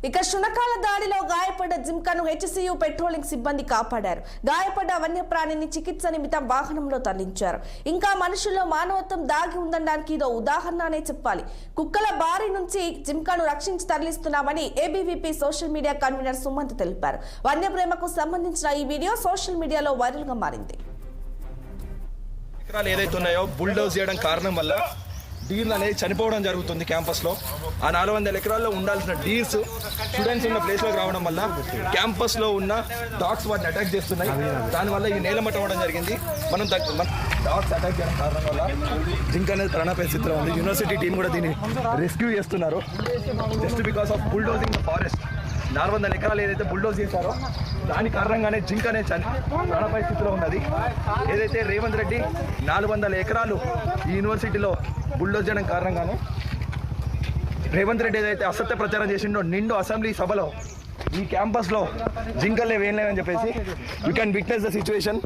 ఇక శునకాల దాడిలో గాయపడ్డ జింకను హెచ్సియు పెట్రోలింగ్ సిబ్బంది కాపాడారు. గాయపడ్డ వన్యప్రాణిని చికిత్స నిమిత్తం వాహనంలో తరలించారు. ఇంకా మనుషుల్లో మానవత్వం దాగి ఉందనడానికి ఇదో ఉదాహరణనే చెప్పాలి. కుక్కల బారి నుంచి జింకను రక్షించి తరలిస్తున్నామని ABVP social media convener Sumanth తెలిపారు. వన్యప్రేమకు సంబంధించిన ఈ వీడియో సోషల్ మీడియాలో వైరల్ గా మారింది. ఏదైతే ఉన్నాయో బుల్డోజ్ చేయడం కారణం వల్ల డీర్లు అనేది చనిపోవడం జరుగుతుంది. క్యాంపస్లో ఆ 400 ఎకరాల్లో ఉండాల్సిన డీర్స్ స్టూడెంట్స్ ఉన్న ప్లేస్లోకి రావడం వల్ల క్యాంపస్లో ఉన్న డాగ్స్ వాటిని అటాక్ చేస్తున్నాయి. దానివల్ల ఇది నేలమట్టం అవ్వడం జరిగింది. మనం డాగ్స్ అటాక్ చేయడం కారణం వల్ల జింక అనేది ప్రాణాపాయ స్థితిలో ఉంది. యూనివర్సిటీ టీం కూడా దీన్ని రెస్క్యూ చేస్తున్నారు. Just because of bulldozing the forest. 400 ఎకరాలు ఏదైతే బుల్డోజ్ చేశారో దాని కారణంగానే జింక అనేది ప్రాణాపాయ స్థితిలో ఉన్నది. ఏదైతే రేవంత్ రెడ్డి 400 ఎకరాలు ఈ యూనివర్సిటీలో బుల్డోజ్ చేయడం కారణంగానే రేవంత్ రెడ్డి ఏదైతే అసత్య ప్రచారం చేసిండో నిండు అసెంబ్లీ సభలో ఈ క్యాంపస్లో జింకలే వేయలేవని చెప్పేసి you can witness the situation.